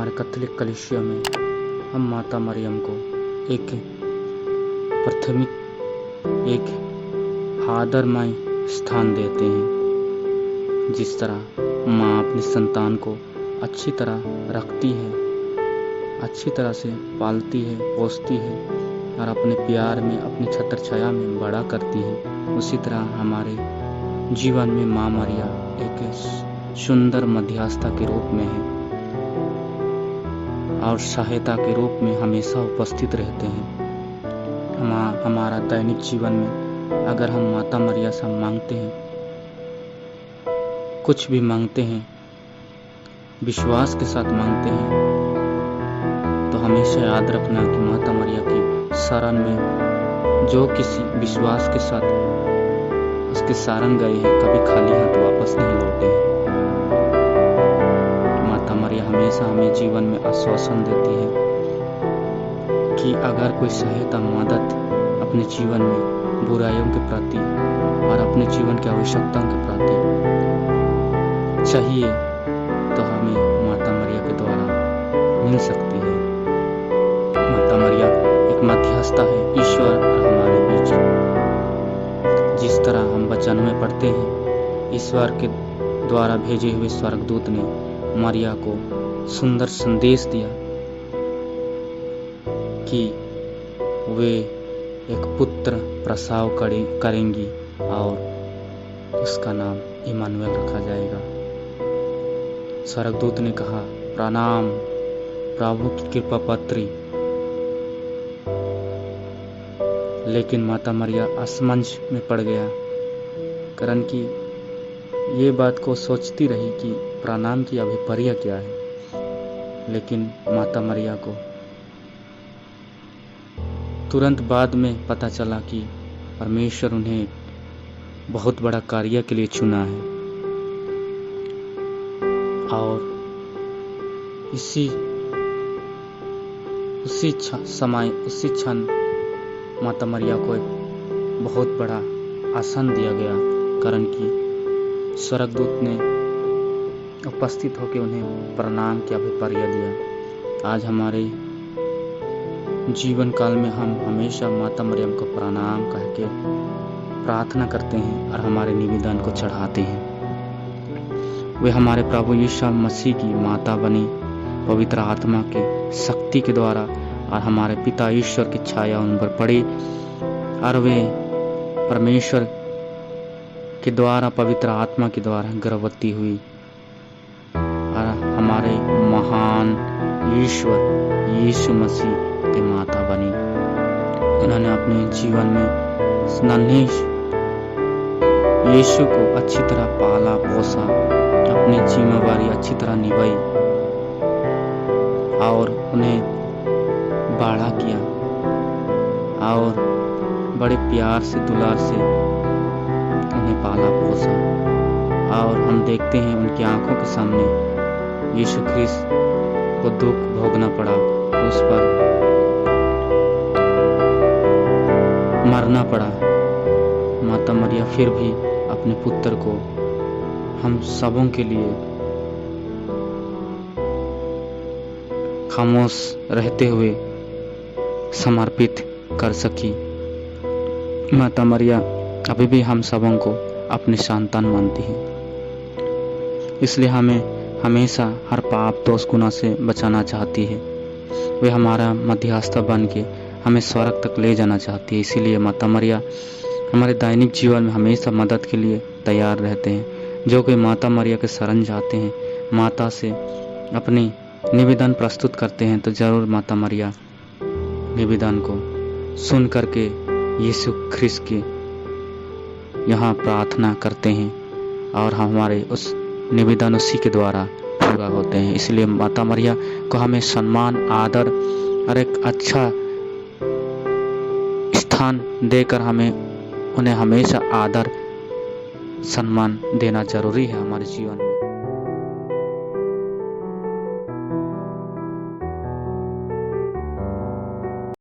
हमारे कैथोलिक कलीसिया में हम माता मरियम को एक प्राथमिक, एक आदरमय स्थान देते हैं। जिस तरह माँ अपनी संतान को अच्छी तरह रखती है, अच्छी तरह से पालती है, पोसती है और अपने प्यार में, अपनी छत्र छाया में बड़ा करती है, उसी तरह हमारे जीवन में माँ मरिया एक सुंदर मध्यस्थता के रूप में है और सहायता के रूप में हमेशा उपस्थित रहते हैं। हमारा दैनिक जीवन में अगर हम माता मरिया से मांगते हैं, कुछ भी मांगते हैं, विश्वास के साथ मांगते हैं, तो हमेशा याद रखना कि माता मरिया की शरण में जो किसी विश्वास के साथ उसके शरण गए हैं, कभी खाली हाथ वापस नहीं लौटे हैं। माता मरिया हमेशा हमें जीवन में आश्वासन देती है कि अगर कोई सहायता, मदद अपने जीवन में बुराइयों के प्रति और अपने जीवन की आवश्यकताओं के प्रति चाहिए तो हमें माता मरिया के द्वारा मिल सकती है। माता मरिया एक मध्यस्थता है ईश्वर और हमारे बीच। जिस तरह हम वचन में पढ़ते हैं, ईश्वर के द्वारा भेजे हुए स्वर्गदूत ने मरिया को सुंदर संदेश दिया कि वे एक पुत्र प्रसव करेंगी और उसका नाम इमानुएल रखा जाएगा। स्वर्गदूत ने कहा, प्रणाम प्रभु की कृपा पत्री। लेकिन माता मरिया असमंज में पड़ गया, कारण कि ये बात को सोचती रही कि प्रणाम की अभिप्राय क्या है। लेकिन माता मरिया को तुरंत बाद में पता चला कि परमेश्वर उन्हें बहुत बड़ा कार्य के लिए चुना है और उसी क्षण माता मरिया को एक बहुत बड़ा आसन दिया गया, कारण कि स्वर्गदूत ने उपस्थित होकर उन्हें प्रणाम की अभिप्राय दिया। आज हमारे जीवन काल में हम हमेशा माता मरियम को प्रणाम कह के प्रार्थना करते हैं और हमारे निवेदन को चढ़ाते हैं। वे हमारे प्रभु यीशु मसीह की माता बनी, पवित्र आत्मा के शक्ति के द्वारा और हमारे पिता ईश्वर की छाया उन पर पड़ी और वे परमेश्वर के द्वारा, पवित्र आत्मा के द्वारा गर्भवती हुई और हमारे महान ईश्वर यीशु मसीह की माता बनी। उन्होंने अपने जीवन में नन्हे यीशु को अच्छी तरह पाला पोसा, अपनी जिम्मेवारी अच्छी तरह निभाई और उन्हें बड़ा किया और बड़े प्यार से, दुलार से उन्हें पाला पोसा। और हम देखते हैं उनकी आंखों के सामने यीशु ख्रिस्त को दुख भोगना पड़ा, उस पर मरना पड़ा। माता मरिया फिर भी अपने पुत्र को हम सबों के लिए खामोश रहते हुए समर्पित कर सकी। माता मरिया अभी भी हम सबों को अपनी संतान मानती है, इसलिए हमें हमेशा हर पाप दोष गुनाह से बचाना चाहती है। वे हमारा मध्यस्थता बन के हमें स्वर्ग तक ले जाना चाहती है। इसीलिए माता मरिया हमारे दैनिक जीवन में हमेशा मदद के लिए तैयार रहते हैं। जो कोई माता मरिया के शरण जाते हैं, माता से अपनी निवेदन प्रस्तुत करते हैं, तो जरूर माता मरिया निवेदन को सुन करके यीशु ख्रिस्त के यहाँ प्रार्थना करते हैं और हमारे उस निवेदन उसी के द्वारा पूरा होते हैं। इसलिए माता मरिया को हमें सम्मान, आदर और एक अच्छा स्थान देकर हमें उन्हें हमेशा आदर सम्मान देना जरूरी है हमारे जीवन में।